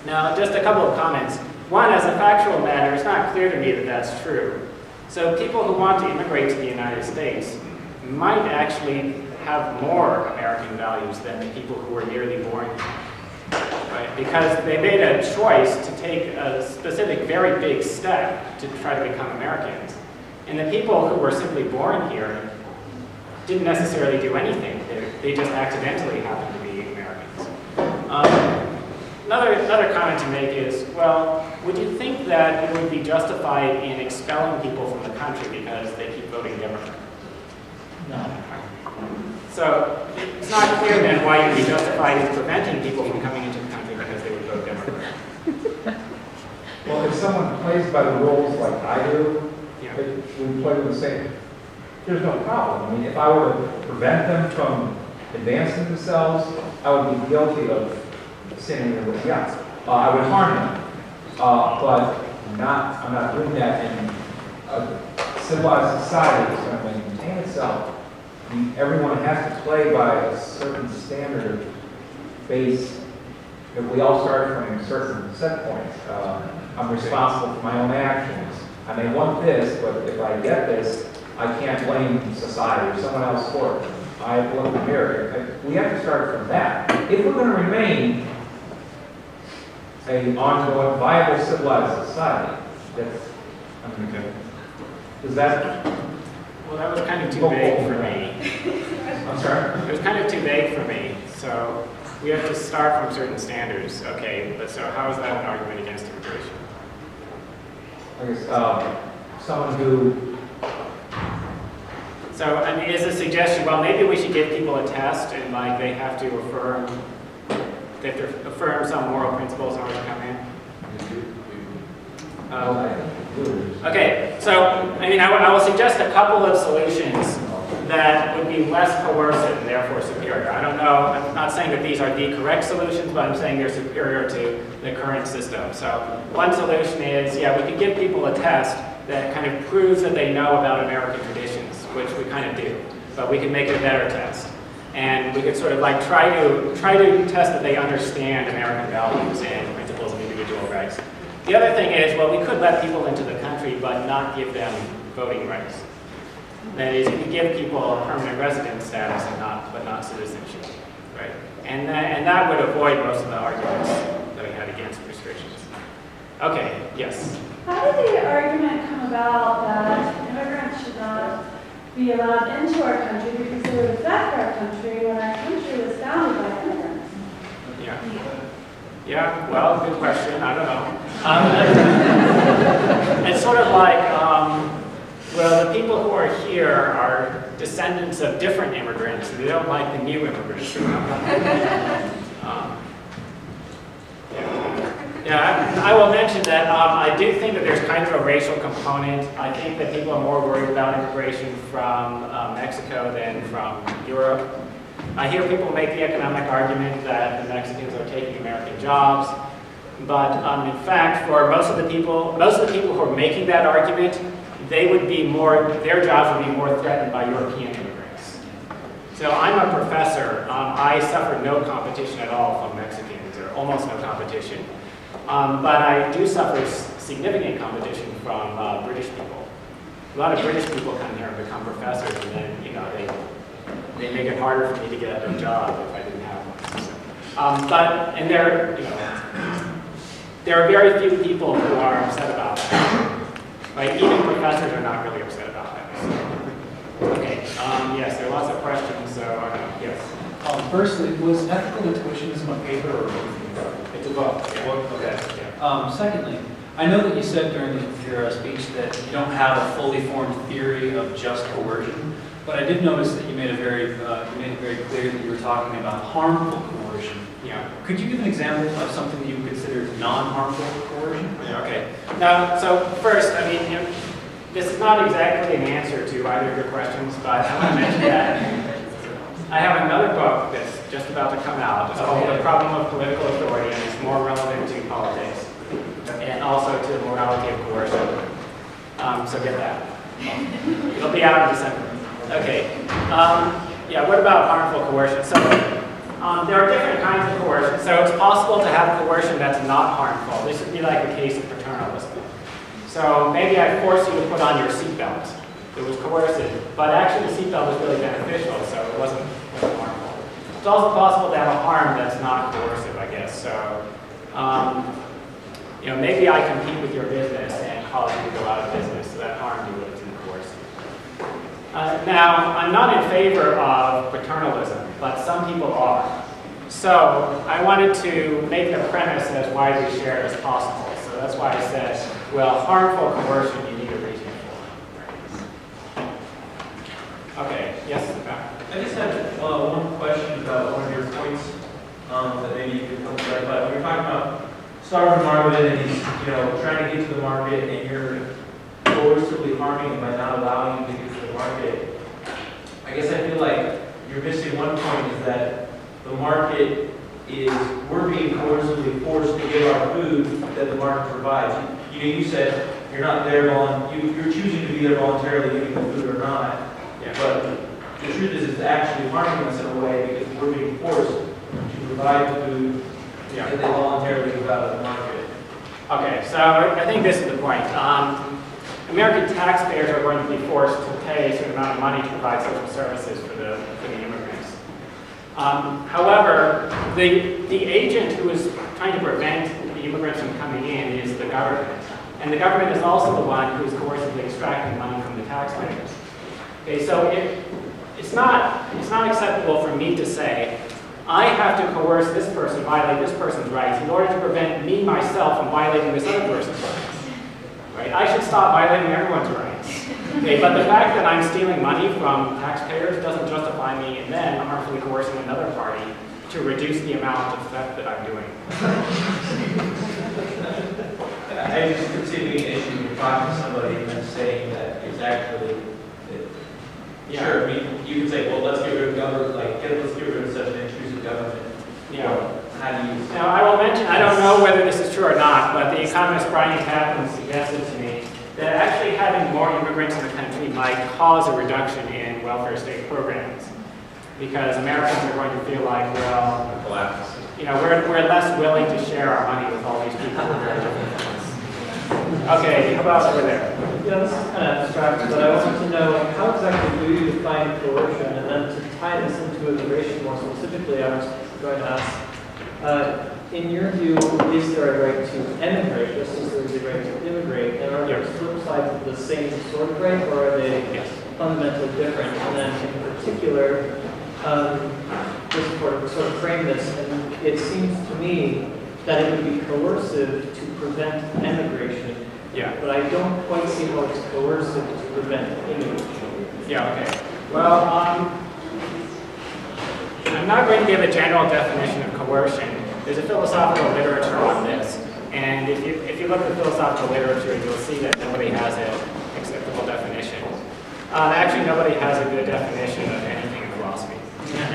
Now, just a couple of comments. One, as a factual matter, it's not clear to me that that's true. So people who want to immigrate to the United States might actually have more American values than the people who were nearly born here, right? Because they made a choice to take a specific, very big step to try to become Americans. And the people who were simply born here didn't necessarily do anything. They just accidentally happened to be Americans. Another comment to make is, well, would you think that it would be justified in expelling people from the country because they keep voting Democrat? no. So it's not clear then why you'd be justified in preventing people from coming into the country because they would vote Democrat. Well, if someone plays by the rules like I do, Yeah. we play with the same. There's no problem. I mean, if I were to prevent them from advancing themselves, I would be guilty of sinning in the yes. I would harm them, but I'm not doing that in a civilized society that's going to maintain itself. Everyone has to play by a certain standard base. If we all start from certain set points, I'm responsible for my own actions. I may want this, but if I get this, I can't blame society or someone else for it. I have to look in the mirror. We have to start from that. If we're going to remain an ongoing, viable, civilized society, that's, does that? Well, that was kind of too vague for me. I'm sorry? It was kind of too vague for me. So we have to start from certain standards. Okay, but so how is that an argument against immigration? I guess someone who. So, I mean, is a suggestion, well, maybe we should give people a test and like they have to affirm some moral principles in order to come in? Okay, so, I mean, I will suggest a couple of solutions that would be less coercive and therefore superior. I don't know, I'm not saying that these are the correct solutions, but I'm saying they're superior to the current system. So one solution is, yeah, we could give people a test that kind of proves that they know about American traditions, which we kind of do, but we could make it a better test. And we could sort of like try to test that they understand American values and principles of individual rights. The other thing is, well, we could let people into the country, but not give them voting rights. That is, you could give people a permanent resident status but not citizenship, right? And that would avoid most of the arguments that we had against restrictions. Okay, yes. How did the argument come about that immigrants should not be allowed into our country because they would affect our country when our country was founded by immigrants? Yeah, well, good question. I don't know. It's sort of like, well, the people who are here are descendants of different immigrants, and they don't like the new immigrants. I will mention that I do think that there's kind of a racial component. I think that people are more worried about immigration from Mexico than from Europe. I hear people make the economic argument that the Mexicans are taking American jobs, but in fact, for most of the people who are making that argument, their jobs would be more threatened by European immigrants. So I'm a professor. I suffer no competition at all from Mexicans, or almost no competition. But I do suffer significant competition from British people. A lot of British people come here and become professors, and then they make it harder for me to get a job if I didn't have one. There are very few people who are upset about that. Right? Even professors are not really upset about that. So. Okay. Yes, there are lots of questions. So yes. Firstly, was ethical intuitionism a paper or a book? It's a book. Yeah. Okay. Yeah. Secondly, I know that you said during your speech that you don't have a fully formed theory of just coercion, but I did notice that you made it very clear that you were talking about harmful coercion. Yeah. Could you give an example of something that you would consider non-harmful coercion? Yeah, okay. Now, so first, I mean, this is not exactly an answer to either of your questions, but I want to mention that I have another book that's just about to come out. It's called The Problem of Political Authority, and it's more relevant to politics and also to the morality of coercion. So get that. It'll be out in December. Okay. Yeah, what about harmful coercion? So there are different kinds of coercion. So it's possible to have coercion that's not harmful. This would be like a case of paternalism. So maybe I forced you to put on your seatbelt. It was coercive, but actually the seatbelt was really beneficial, so it wasn't harmful. It's also possible to have a harm that's not coercive, I guess. So, maybe I compete with your business and cause you to go out of business, so that harmed you, but it's not coercive. Now, I'm not in favor of paternalism, but some people are. So I wanted to make the premise as widely shared as possible. So that's why I said, well, harmful coercion, you need a reason for. Okay, yes? I just had one question about one of your points that maybe you could help clarify. When you're talking about starving market and he's trying to get to the market and you're coercively harming him by not allowing him to get to the market, I guess I feel like you're missing one point, is that the market is, we're being coercively forced to give our food that the market provides. You said you're not there, you're choosing to be there voluntarily giving the food or not. Yeah. But the truth is it's actually harming us in a way because we're being forced to provide the food that they voluntarily give out of the market. Okay, so I think this is the point. American taxpayers are going to be forced to pay a certain amount of money to provide social services for the immigrants. However, the agent who is trying to prevent the immigrants from coming in is the government. And the government is also the one who is coercively extracting money from the taxpayers. Okay, so it's not acceptable for me to say, I have to coerce this person, violate this person's rights in order to prevent me, myself, from violating this other person's rights. Right? I should stop violating everyone's rights. Okay, but the fact that I'm stealing money from taxpayers doesn't justify me and then harmfully coercing another party to reduce the amount of theft that I'm doing. I just could see it being an issue when you're talking to somebody and then saying that it's actually, sure, I mean, you could say, well, let's get rid of government, let's get rid of such an intrusive government. Yeah. How do you? Now, I will mention, I don't know whether this is true or not, but the economist Brian Kaplan suggested to me that actually having more immigrants in the country might cause a reduction in welfare state programs. Because Americans are going to feel like, well, we're less willing to share our money with all these people who are very different from us. Okay, how about over there? Yeah, this is kind of abstract, but I wanted to know how exactly do you define coercion, and then to tie this into immigration more specifically, I was going to ask, in your view, is there a right to emigrate just as there is a right to immigrate, tied to the same sort of right, or are they fundamentally different? And then in particular, just to sort of frame this, and it seems to me that it would be coercive to prevent emigration. Yeah. But I don't quite see how it's coercive to prevent immigration. Yeah, okay. Well, I'm not going to give a general definition of coercion. There's a philosophical literature on this. And if you look at the philosophical literature, you'll see that nobody has an acceptable definition. Actually, nobody has a good definition of anything in philosophy.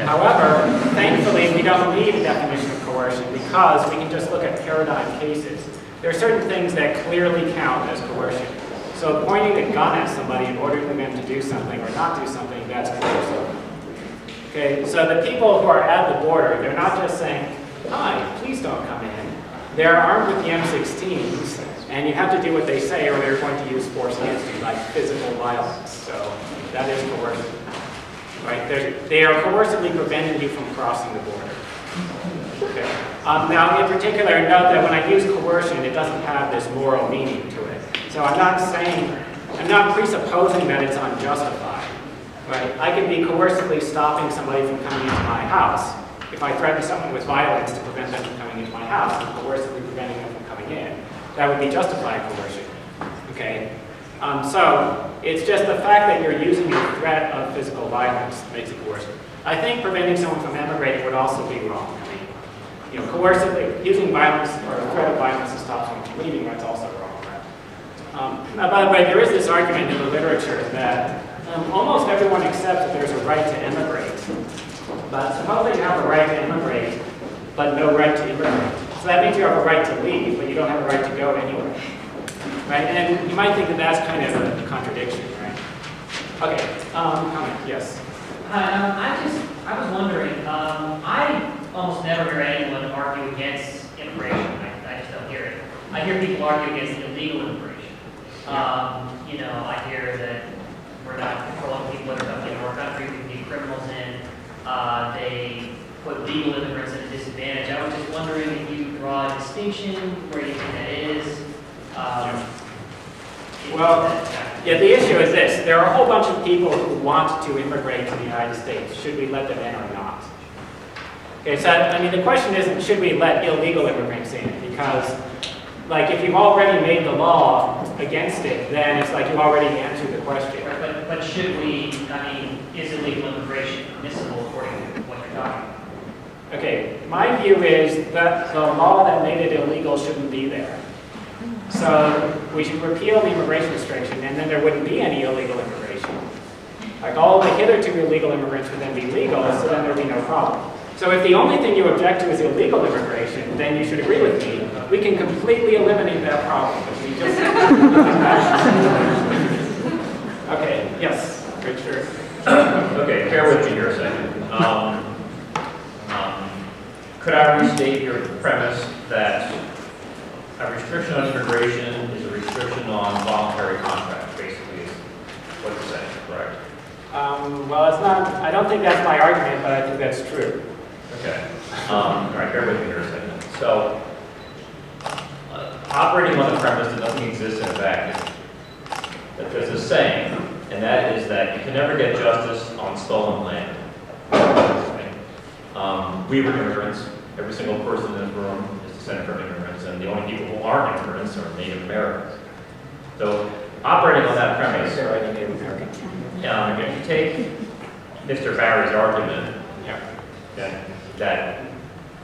However, thankfully, we don't need a definition of coercion because we can just look at paradigm cases. There are certain things that clearly count as coercion. So pointing a gun at somebody and ordering them to do something or not do something, that's coercive. Okay, so the people who are at the border, they're not just saying, hi, please don't come in. They're armed with the M16s, and you have to do what they say or they're going to use force against you, like physical violence. So that is coercive. Right? They are coercively preventing you from crossing the border. Okay. Now, in particular, note that when I use coercion, it doesn't have this moral meaning to it. So I'm not presupposing that it's unjustified. Right? I can be coercively stopping somebody from coming into my house. If I threaten someone with violence to prevent them from coming into my house, I'm coercively preventing them from coming in. That would be justified coercion. Okay? So it's just the fact that you're using the threat of physical violence that makes it coercive. I think preventing someone from emigrating would also be wrong. I mean, coercively using violence or a threat of violence to stop someone from leaving, that's also wrong. Now, by the way, there is this argument in the literature that almost everyone accepts that there's a right to emigrate. But suppose that you have a right to immigrate, but no right to immigrate. So that means you have a right to leave, but you don't have a right to go anywhere. Right? And you might think that that's kind of a contradiction, right? Okay, comment, yes. Hi, I was wondering, I almost never hear anyone argue against immigration. I just don't hear it. I hear people argue against illegal immigration. I hear that we're not controlling people that are coming into our country, we can get criminals in. They put legal immigrants at a disadvantage. I was just wondering if you draw a distinction, where you think that is. The issue is this. There are a whole bunch of people who want to immigrate to the United States. Should we let them in or not? Okay, so, the question isn't should we let illegal immigrants in? Because, if you've already made the law against it, then it's like you already answered the question. But should we, is illegal immigration permissible according to what you're talking about? Okay, my view is that the law that made it illegal shouldn't be there. So we should repeal the immigration restriction, and then there wouldn't be any illegal immigration. All the hitherto illegal immigrants would then be legal, so then there'd be no problem. So if the only thing you object to is illegal immigration, then you should agree with me. We can completely eliminate that problem. We just okay, yes, great, sure. Okay, bear with me here a second. Could I restate your premise that a restriction on immigration is a restriction on voluntary contracts, basically, is what you're saying, correct? Well, it's not, I don't think that's my argument, but I think that's true. Okay. All right, bear with me here a second. So, operating on the premise that nothing exists in a vacuum, that there's a saying, and that is that you can never get justice on stolen land. We were immigrants. Every single person in this room is descended from immigrants, and the only people who aren't immigrants are Native Americans. So, operating on that premise, if you take Mr. Barry's argument that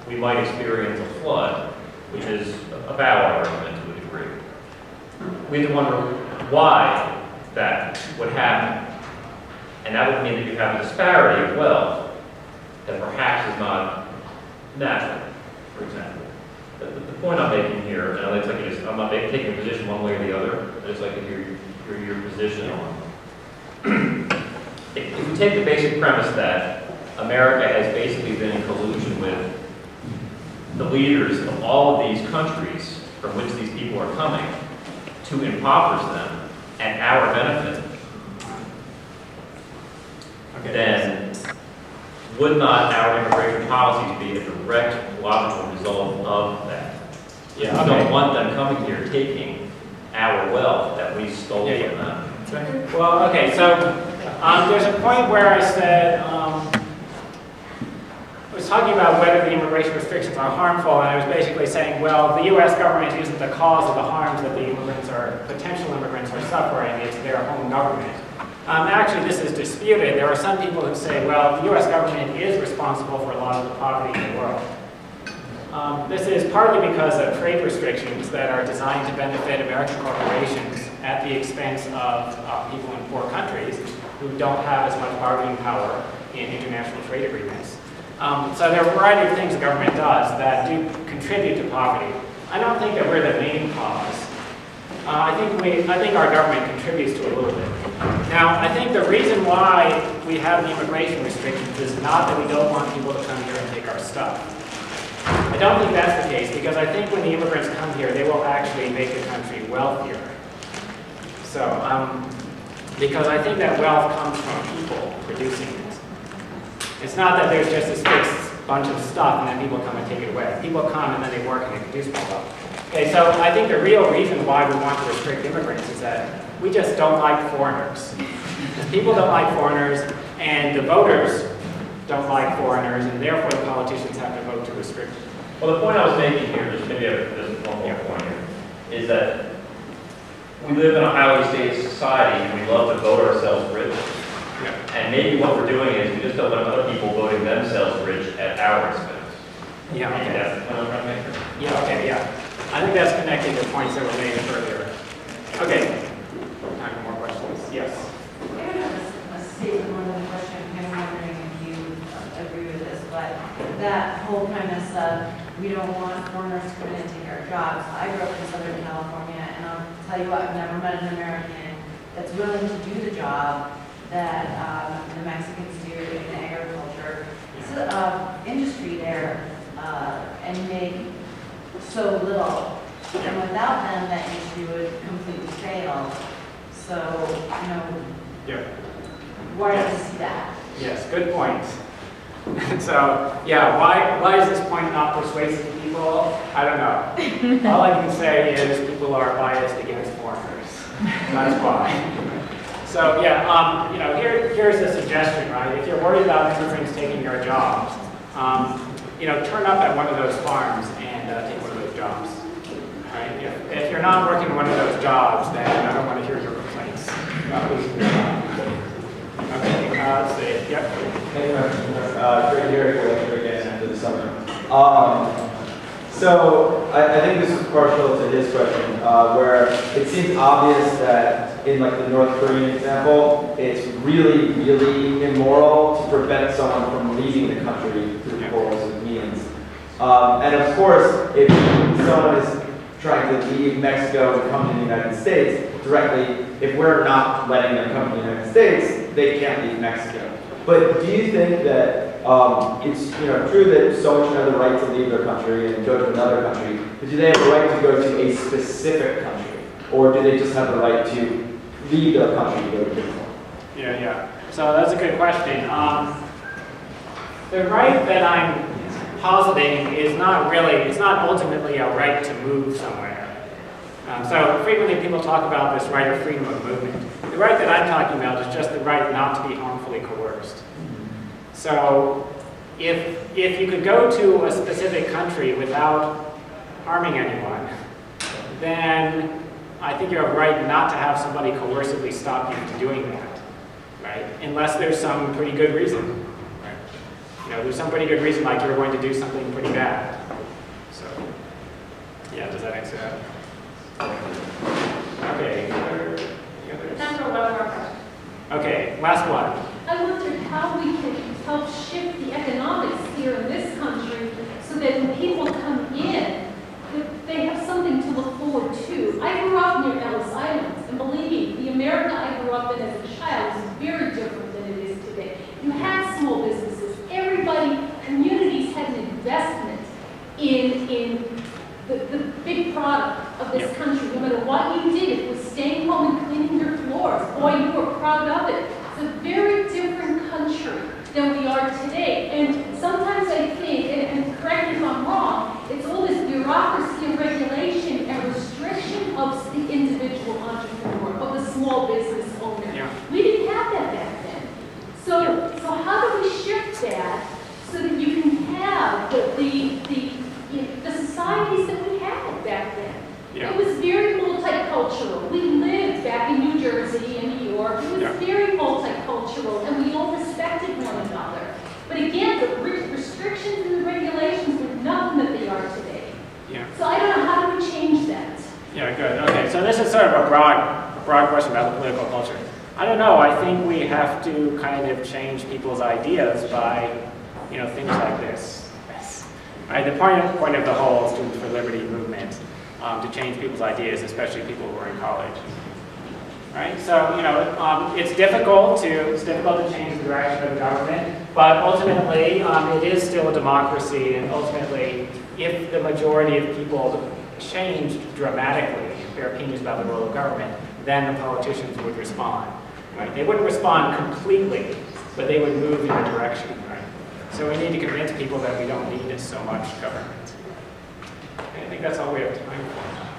we might experience a flood, which is a valid argument to a degree, we have to wonder why that would happen. And that would mean that you have a disparity of wealth that perhaps is not natural, for example. The point I'm making here, and I'd like to I'm not taking a position one way or the other, I'd just like to hear your position on. If we take the basic premise that America has basically been in collusion with the leaders of all of these countries from which these people are coming to impoverish them at our benefit, then would not our immigration policies be a direct logical result of that? We don't want them coming here taking our wealth that we stole Yeah, from them. Well, okay, so there's a point where I said, I was talking about whether the immigration restrictions are harmful, and I was basically saying, well, the U.S. government isn't the cause of the harms that the immigrants or potential immigrants are suffering, it's their home government. Actually, this is disputed. There are some people who say, well, the U.S. government is responsible for a lot of the poverty in the world. This is partly because of trade restrictions that are designed to benefit American corporations at the expense of people in poor countries who don't have as much bargaining power in international trade agreements. So there are a variety of things the government does that do contribute to poverty. I don't think that we're the main cause. I think our government contributes to a little bit. Now, I think the reason why we have the immigration restrictions is not that we don't want people to come here and take our stuff. I don't think that's the case, because I think when the immigrants come here, they will actually make the country wealthier. So, because I think that wealth comes from people producing it. It's not that there's just this fixed bunch of stuff and then people come and take it away. People come and then they work and they produce more wealth. Okay, so I think the real reason why we want to restrict immigrants is that we just don't like foreigners. People don't like foreigners, and the voters don't like foreigners, and therefore the politicians have to vote to restrict it. Well, the point I was making here, just maybe there's one more point here, is that we live in a highly staged society and we love to vote ourselves rich. Yeah. And maybe what we're doing is we just don't want other people voting themselves rich at our expense. Yeah, And okay. that's the point I'm trying to make here. Yeah, okay, yeah. I think that's connecting to points that were made earlier. Okay. Time for more questions. Yes. I have a statement more than a question. I'm kind of wondering if you agree with this, but that whole premise of we don't want foreigners to come in and take our jobs. I grew up in Southern California, and I'll tell you what, I've never met an American that's willing to do the job that the Mexicans do in the agriculture industry there and make so little. And without them, that industry would completely fail. So, Yeah. why do you see that? Yes, good point. So, yeah, why is this point not persuasive to people? I don't know. All I can say is people are biased against foreigners. That's why. So, yeah, here's a suggestion, right? If you're worried about immigrants taking your jobs, turn up at one of those farms and take one of those jobs. Right? If you're not working one of those jobs, then I don't want to hear your complaints about losing your job. Okay, let's see. Yep. Thank you, Mr. Great hearing you again after the summer. So I think this is partial to his question, where it seems obvious that in like the North Korean example, it's really, really immoral to prevent someone from leaving the country through coercive means. And of course, if someone is trying to leave Mexico and come to the United States directly, if we're not letting them come to the United States, they can't leave Mexico. But do you think that it's true that someone should have the right to leave their country and go to another country, but do they have the right to go to a specific country? Or do they just have the right to leave their country to go to a different one? Yeah. So that's a good question. The right that I'm positing is it's not ultimately a right to move somewhere. So frequently people talk about this right of freedom of movement. The right that I'm talking about is just the right not to be harmfully coerced. So if you could go to a specific country without harming anyone, then I think you have a right not to have somebody coercively stop you from doing that, right? Unless there's some pretty good reason, right? There's some pretty good reason, like you're going to do something pretty bad. So, yeah, does that answer that? Okay, any others? Time for one more question. Okay, last one. I wondered how we can help shift the economics here in this country so that when people come in, that they have something to look forward to. I grew up near Ellis Island, and believe me, the America I grew up in as a child is very different than it is today. You had small businesses. Communities had an investment in the big product of this country. No matter what you did, it was staying home and cleaning your floors. Boy, you were proud of it. It's a very different country than we are today. And sometimes I think, and correct me if I'm wrong, it's all this bureaucracy and regulation and restriction of the individual it was very multicultural. We lived back in New Jersey and New York. It was Yeah. very multicultural, and we all respected one another. But again, the restrictions and the regulations were nothing that they are today. Yeah. So I don't know, how do we change that? Yeah, good. Okay, so this is sort of a broad question about the political culture. I don't know. I think we have to kind of change people's ideas by, things like this. Right? The point of the whole Students for Liberty movement to change people's ideas, especially people who are in college. Right? So it's difficult to change the direction of the government, but ultimately it is still a democracy, and ultimately, if the majority of people changed dramatically their opinions about the role of government, then the politicians would respond. Right? They wouldn't respond completely, but they would move in a direction. Right? So we need to convince people that we don't need so much government. I think that's all we have time for.